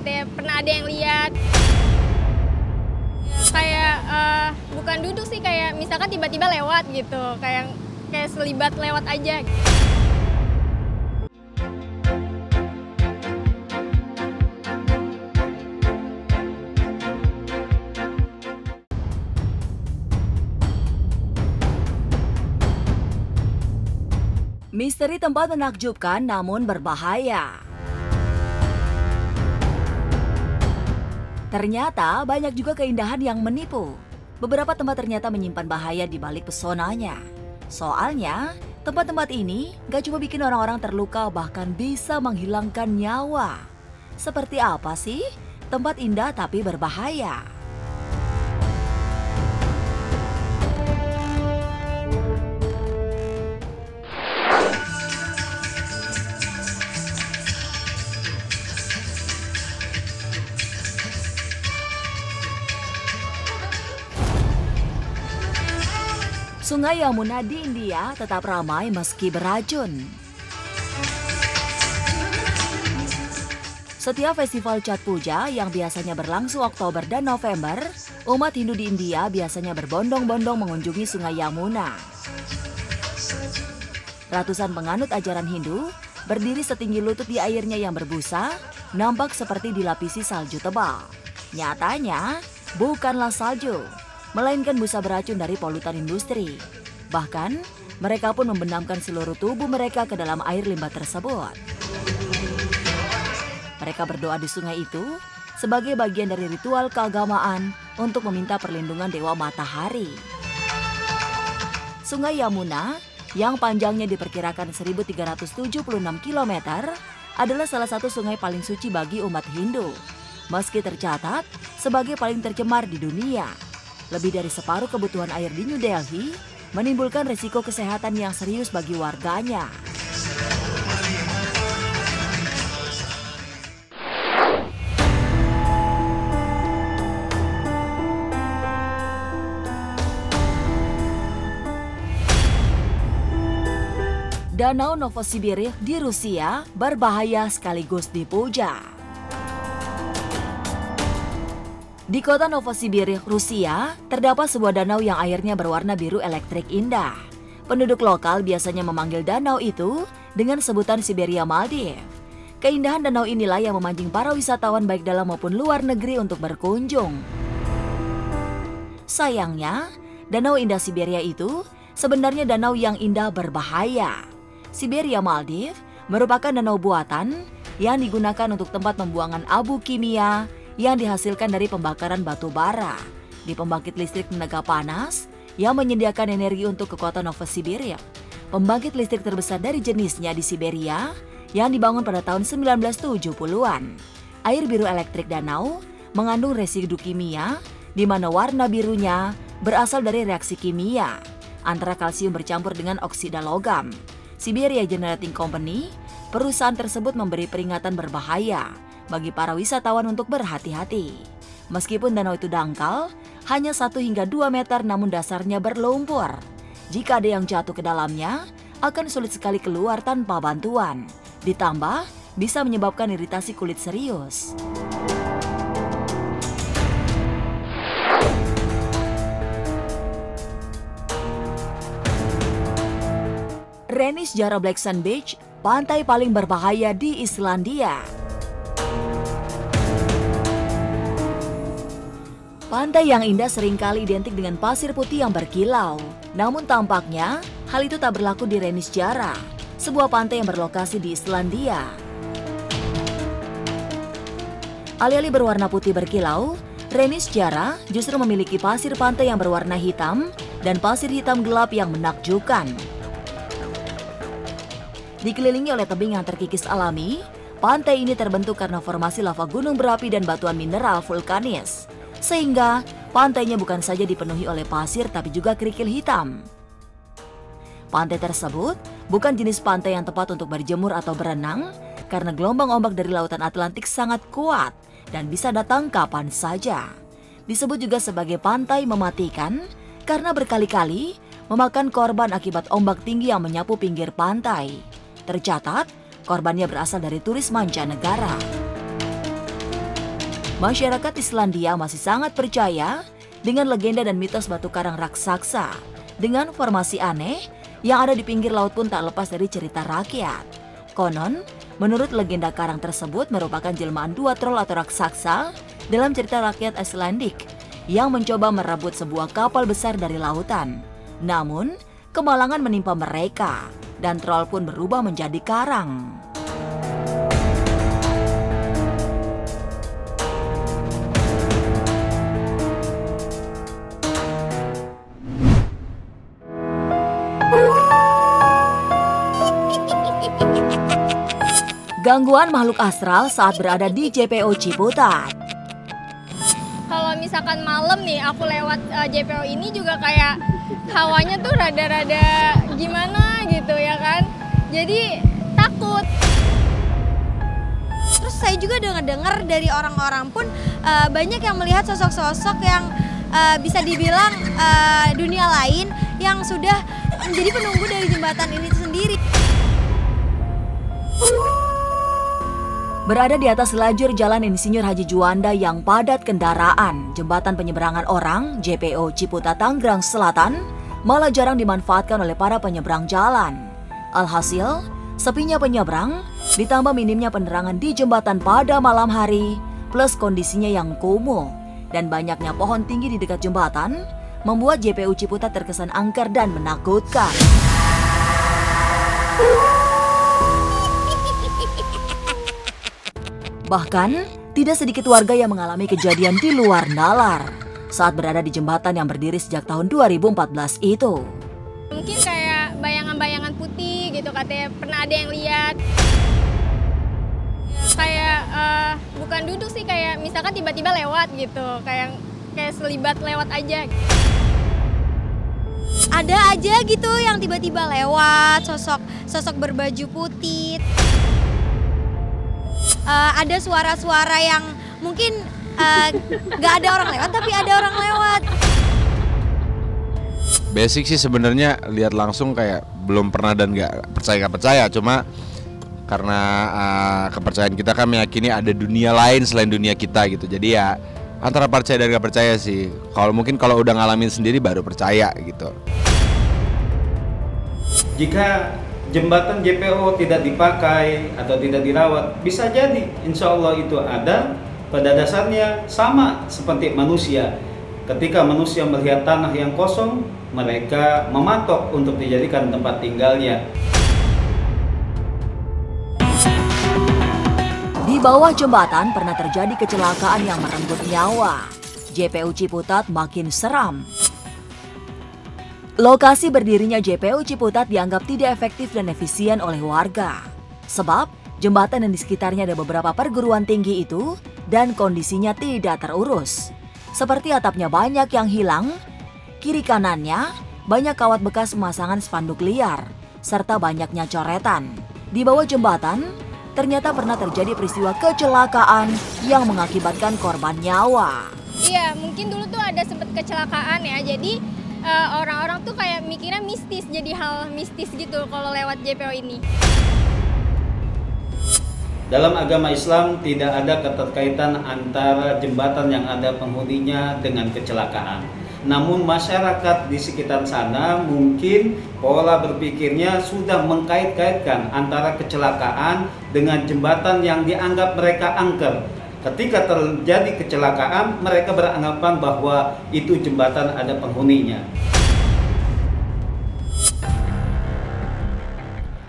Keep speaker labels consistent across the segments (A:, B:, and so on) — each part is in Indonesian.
A: gitu ya, pernah ada yang lihat. Kayak bukan duduk sih, kayak misalkan tiba-tiba lewat gitu, kayak selibat lewat aja.
B: Misteri tempat menakjubkan namun berbahaya. Ternyata banyak juga keindahan yang menipu. Beberapa tempat ternyata menyimpan bahaya di balik pesonanya. Soalnya, tempat-tempat ini gak cuma bikin orang-orang terluka, bahkan bisa menghilangkan nyawa. Seperti apa sih tempat indah tapi berbahaya? Sungai Yamuna di India tetap ramai meski beracun. Setiap festival Chhat Puja yang biasanya berlangsung Oktober dan November, umat Hindu di India biasanya berbondong-bondong mengunjungi Sungai Yamuna. Ratusan penganut ajaran Hindu berdiri setinggi lutut di airnya yang berbusa, nampak seperti dilapisi salju tebal. Nyatanya, bukanlah salju, melainkan busa beracun dari polutan industri. Bahkan, mereka pun membenamkan seluruh tubuh mereka ke dalam air limbah tersebut. Mereka berdoa di sungai itu sebagai bagian dari ritual keagamaan untuk meminta perlindungan Dewa Matahari. Sungai Yamuna, yang panjangnya diperkirakan 1.376 km, adalah salah satu sungai paling suci bagi umat Hindu, meski tercatat sebagai paling tercemar di dunia. Lebih dari separuh kebutuhan air di New Delhi menimbulkan risiko kesehatan yang serius bagi warganya. Danau Novosibirsk di Rusia berbahaya sekaligus dipuja. Di kota Novosibirsk, Rusia, terdapat sebuah danau yang airnya berwarna biru elektrik indah. Penduduk lokal biasanya memanggil danau itu dengan sebutan Siberia Maldives. Keindahan danau inilah yang memancing para wisatawan baik dalam maupun luar negeri untuk berkunjung. Sayangnya, Danau Indah Siberia itu sebenarnya danau yang indah berbahaya. Siberia Maldives merupakan danau buatan yang digunakan untuk tempat pembuangan abu kimia yang dihasilkan dari pembakaran batu bara di pembangkit listrik tenaga panas yang menyediakan energi untuk ke kota Novosibirsk. Pembangkit listrik terbesar dari jenisnya di Siberia yang dibangun pada tahun 1970-an. Air biru elektrik danau mengandung residu kimia di mana warna birunya berasal dari reaksi kimia antara kalsium bercampur dengan oksida logam. Siberia Generating Company, perusahaan tersebut memberi peringatan berbahaya bagi para wisatawan untuk berhati-hati. Meskipun danau itu dangkal, hanya 1 hingga 2 meter namun dasarnya berlumpur. Jika ada yang jatuh ke dalamnya, akan sulit sekali keluar tanpa bantuan. Ditambah, bisa menyebabkan iritasi kulit serius. Reynisjara Black Sand Beach, pantai paling berbahaya di Islandia. Pantai yang indah seringkali identik dengan pasir putih yang berkilau. Namun tampaknya hal itu tak berlaku di Reynisjara, sebuah pantai yang berlokasi di Islandia. Alih-alih berwarna putih berkilau, Reynisjara justru memiliki pasir pantai yang berwarna hitam dan pasir hitam gelap yang menakjubkan. Dikelilingi oleh tebing yang terkikis alami, pantai ini terbentuk karena formasi lava gunung berapi dan batuan mineral vulkanis. Sehingga pantainya bukan saja dipenuhi oleh pasir tapi juga kerikil hitam. Pantai tersebut bukan jenis pantai yang tepat untuk berjemur atau berenang karena gelombang ombak dari lautan Atlantik sangat kuat dan bisa datang kapan saja. Disebut juga sebagai pantai mematikan karena berkali-kali memakan korban akibat ombak tinggi yang menyapu pinggir pantai. Tercatat, korbannya berasal dari turis mancanegara. Masyarakat Islandia masih sangat percaya dengan legenda dan mitos batu karang raksasa. Dengan formasi aneh yang ada di pinggir laut pun tak lepas dari cerita rakyat. Konon, menurut legenda karang tersebut merupakan jelmaan dua troll atau raksasa dalam cerita rakyat Icelandic yang mencoba merebut sebuah kapal besar dari lautan. Namun, kemalangan menimpa mereka dan troll pun berubah menjadi karang. Gangguan makhluk astral saat berada di JPO Ciputat.
A: Kalau misalkan malam nih aku lewat JPO ini juga kayak hawanya tuh rada-rada gimana gitu ya kan. Jadi takut.
C: Terus saya juga dengar dari orang-orang pun banyak yang melihat sosok-sosok yang bisa dibilang dunia lain yang sudah menjadi penunggu dari jembatan ini sendiri.
B: Berada di atas lajur Jalan Insinyur Haji Juanda yang padat kendaraan, jembatan penyeberangan orang JPO Ciputat Tangerang Selatan malah jarang dimanfaatkan oleh para penyeberang jalan. Alhasil, sepinya penyeberang ditambah minimnya penerangan di jembatan pada malam hari, plus kondisinya yang kumuh dan banyaknya pohon tinggi di dekat jembatan membuat JPO Ciputat terkesan angker dan menakutkan. Bahkan, tidak sedikit warga yang mengalami kejadian di luar nalar saat berada di jembatan yang berdiri sejak tahun 2014 itu.
A: Mungkin kayak bayangan-bayangan putih gitu katanya pernah ada yang lihat. Kayak bukan duduk sih, kayak misalkan tiba-tiba lewat gitu, kayak selibat lewat aja.
C: Ada aja gitu yang tiba-tiba lewat, sosok berbaju putih. Ada suara-suara yang mungkin gak ada orang lewat tapi ada orang lewat.
D: Basic sih sebenarnya lihat langsung kayak belum pernah dan gak percaya, cuma karena kepercayaan kita kan meyakini ada dunia lain selain dunia kita gitu. Jadi ya antara percaya dan gak percaya sih. Kalau udah ngalamin sendiri baru percaya gitu.
E: Jika jembatan JPO tidak dipakai atau tidak dirawat, bisa jadi insya Allah itu ada pada dasarnya sama seperti manusia. Ketika manusia melihat tanah yang kosong, mereka mematok untuk dijadikan tempat tinggalnya.
B: Di bawah jembatan pernah terjadi kecelakaan yang merenggut nyawa. JPO Ciputat makin seram. Lokasi berdirinya JPO Ciputat dianggap tidak efektif dan efisien oleh warga. Sebab jembatan dan di sekitarnya ada beberapa perguruan tinggi itu dan kondisinya tidak terurus. Seperti atapnya banyak yang hilang, kiri kanannya banyak kawat bekas pemasangan spanduk liar, serta banyaknya coretan. Di bawah jembatan ternyata pernah terjadi peristiwa kecelakaan yang mengakibatkan korban nyawa.
A: Iya, mungkin dulu tuh ada sempat kecelakaan ya, jadi orang-orang tuh kayak mikirnya mistis, jadi hal mistis gitu kalau lewat JPO ini.
E: Dalam agama Islam tidak ada keterkaitan antara jembatan yang ada penghuninya dengan kecelakaan. Namun masyarakat di sekitar sana mungkin pola berpikirnya sudah mengkait-kaitkan antara kecelakaan dengan jembatan yang dianggap mereka angker. Ketika terjadi kecelakaan, mereka beranggapan bahwa itu jembatan ada penghuninya.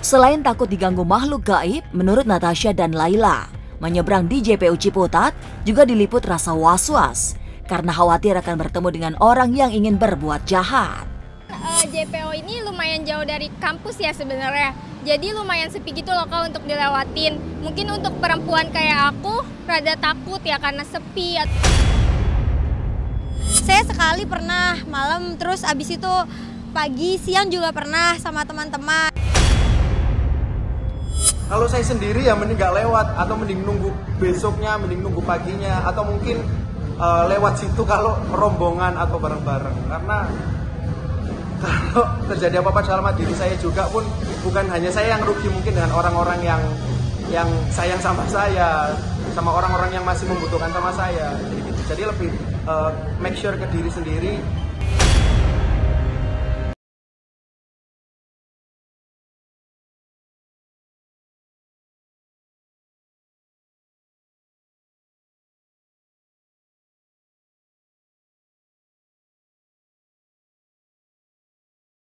B: Selain takut diganggu makhluk gaib, menurut Natasha dan Laila, menyeberang di JPO Ciputat juga diliput rasa was-was karena khawatir akan bertemu dengan orang yang ingin berbuat jahat.
A: JPO ini lumayan jauh dari kampus ya sebenarnya. Jadi lumayan sepi gitu loh Kak untuk dilewatin. Mungkin untuk perempuan kayak aku rada takut ya karena sepi.
C: Saya sekali pernah malam, terus abis itu pagi, siang juga pernah sama teman-teman.
F: Kalau saya sendiri ya mending gak lewat, atau mending nunggu besoknya, mending nunggu paginya, atau mungkin lewat situ kalau rombongan atau bareng-bareng. Karena kalau terjadi apa-apa dalam diri saya juga pun bukan hanya saya yang rugi, mungkin dengan orang-orang yang sayang sama saya orang-orang yang masih membutuhkan sama saya. Jadi lebih make sure ke diri sendiri